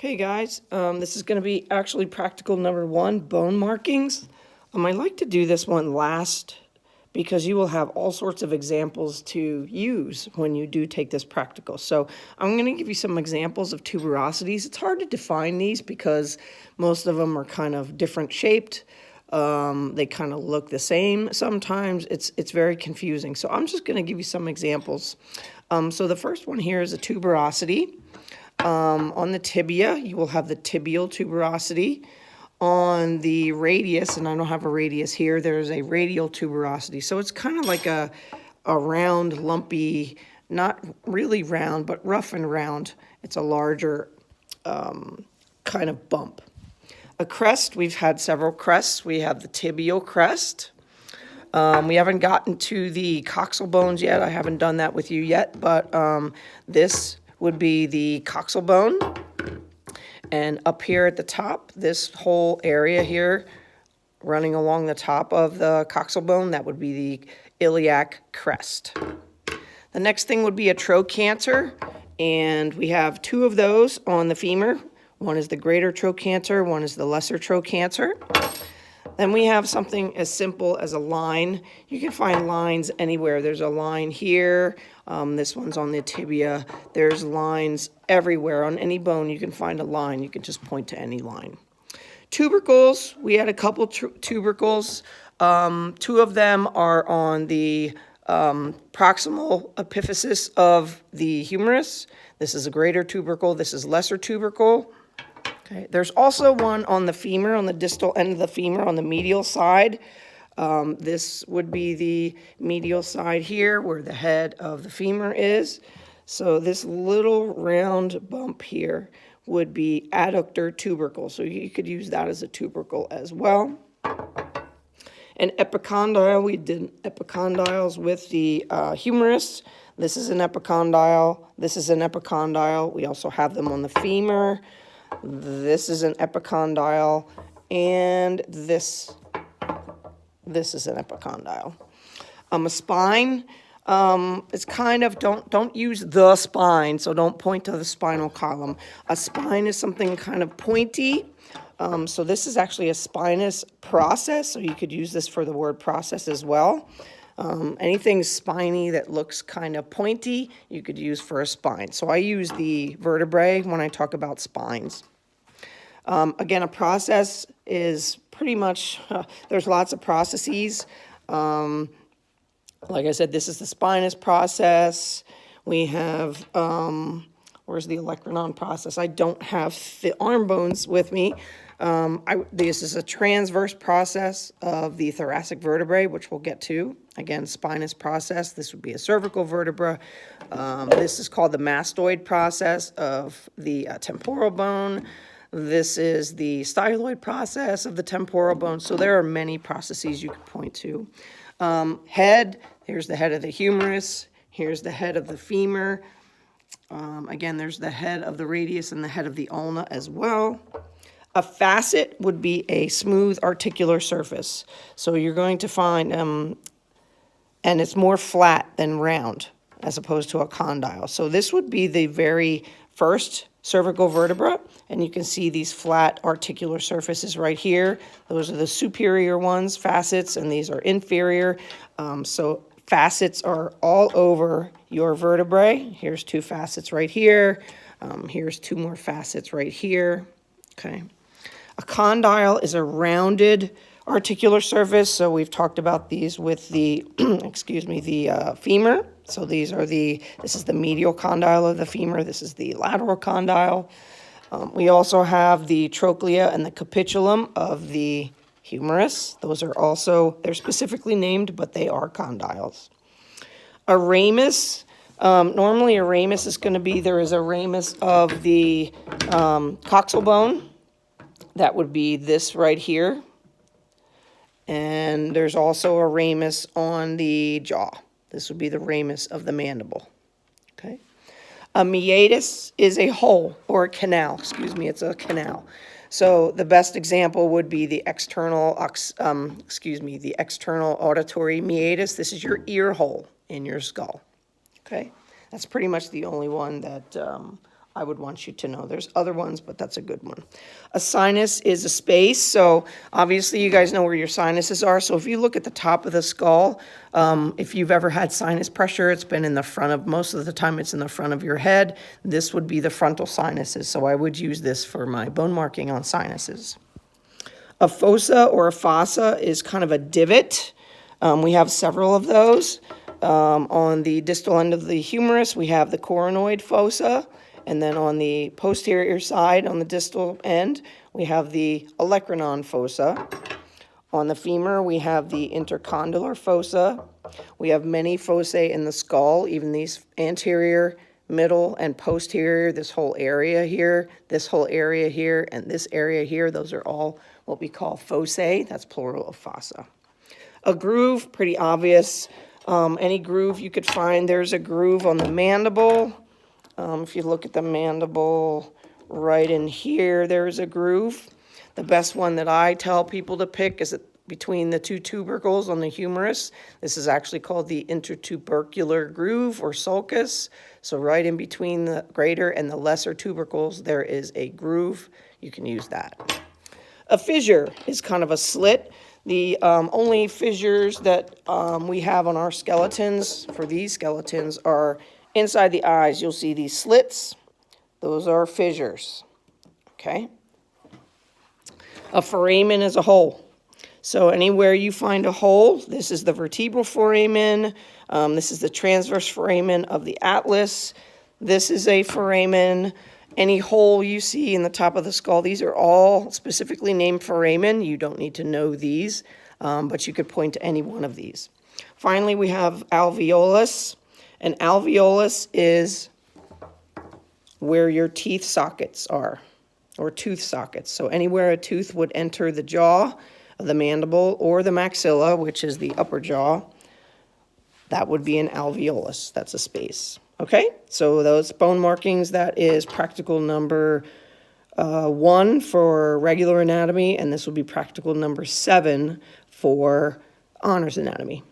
Okay, guys, this is going to be actually practical number 1, bone markings. I like to do this one last because you will have all sorts of examples to use when you do take this practical. So I'm going to give you some examples of tuberosities. It's hard to define these because most of them are kind of different shaped. They kind of look the same. Sometimes it's very confusing. So I'm just going to give you some examples. So the first one here is a tuberosity. On the tibia, you will have the tibial tuberosity. On the radius, and I don't have a radius here, there's a radial tuberosity. So it's kind of like a round, lumpy, not really round, but rough and round. It's a larger kind of bump. A crest, we've had several crests. We have the tibial crest. We haven't gotten to the coxal bones yet. I haven't done that with you yet, but this would be the coxal bone. And up here at the top, this whole area here, running along the top of the coxal bone, that would be the iliac crest. The next thing would be a trochanter, and we have 2 of those on the femur. One is the greater trochanter, one is the lesser trochanter. Then we have something as simple as a line. You can find lines anywhere. There's a line here. This one's on the tibia. There's lines everywhere. On any bone, you can find a line. You can just point to any line. Tubercles, we had a couple tubercles. 2 of them are on the proximal epiphysis of the humerus. This is a greater tubercle. This is lesser tubercle. Okay. There's also one on the femur, on the distal end of the femur, on the medial side. This would be the medial side here, where the head of the femur is. So this little round bump here would be adductor tubercle. So you could use that as a tubercle as well. An epicondyle, we did epicondyles with the humerus. This is an epicondyle. This is an epicondyle. We also have them on the femur. This is an epicondyle, and this is an epicondyle. A spine, it's kind of, don't use the spine, so don't point to the spinal column. A spine is something kind of pointy. So this is actually a spinous process, so you could use this for the word process as well. Anything spiny that looks kind of pointy, you could use for a spine. So I use the vertebrae when I talk about spines. Again, a process is pretty much, there's lots of processes. Like I said, this is the spinous process. We have, where's the olecranon process? I don't have the arm bones with me. This is a transverse process of the thoracic vertebrae, which we'll get to. Again, spinous process. This would be a cervical vertebra. This is called the mastoid process of the temporal bone. This is the styloid process of the temporal bone. So there are many processes you could point to. Head, here's the head of the humerus. Here's the head of the femur. Again, there's the head of the radius and the head of the ulna as well. A facet would be a smooth articular surface. So you're going to find, and it's more flat than round as opposed to a condyle. So this would be the very first cervical vertebra, and you can see these flat articular surfaces right here. Those are the superior ones, facets, and these are inferior. So facets are all over your vertebrae. Here's 2 facets right here. Here's 2 more facets right here. Okay. A condyle is a rounded articular surface. So we've talked about these with the, excuse me, the femur. So this is the medial condyle of the femur. This is the lateral condyle. We also have the trochlea and the capitulum of the humerus. Those are also, they're specifically named, but they are condyles. A ramus, normally a ramus is going to be, there is a ramus of the coxal bone. That would be this right here. And there's also a ramus on the jaw. This would be the ramus of the mandible. Okay. A meatus is a hole or a canal. Excuse me, it's a canal. So the best example would be the external, the external auditory meatus. This is your ear hole in your skull. Okay. That's pretty much the only one that I would want you to know. There's other ones, but that's a good one. A sinus is a space, so obviously you guys know where your sinuses are. So if you look at the top of the skull, if you've ever had sinus pressure, it's been in the front of, most of the time it's in the front of your head. This would be the frontal sinuses, so I would use this for my bone marking on sinuses. A fossa or a fossa is kind of a divot. We have several of those. On the distal end of the humerus, we have the coronoid fossa. And then on the posterior side, on the distal end, we have the olecranon fossa. On the femur, we have the intercondylar fossa. We have many fossae in the skull, even these anterior, middle, and posterior, this whole area here, this whole area here, and this area here. Those are all what we call fossae. That's plural of fossa. A groove, pretty obvious. Any groove you could find. There's a groove on the mandible. If you look at the mandible right in here, there's a groove. The best one that I tell people to pick is between the two tubercles on the humerus. This is actually called the intertubercular groove or sulcus. So right in between the greater and the lesser tubercles, there is a groove. You can use that. A fissure is kind of a slit. The only fissures that we have on our skeletons, for these skeletons, are inside the eyes. You'll see these slits. Those are fissures, okay? A foramen is a hole. So anywhere you find a hole, this is the vertebral foramen. This is the transverse foramen of the atlas. This is a foramen. Any hole you see in the top of the skull, these are all specifically named foramen. You don't need to know these, but you could point to any one of these. Finally, we have alveolus. An alveolus is where your teeth sockets are, or tooth sockets. So anywhere a tooth would enter the jaw, the mandible, or the maxilla, which is the upper jaw, that would be an alveolus. That's a space. Okay, so those bone markings, that is practical number 1 for regular anatomy, and this will be practical number 7 for honors anatomy.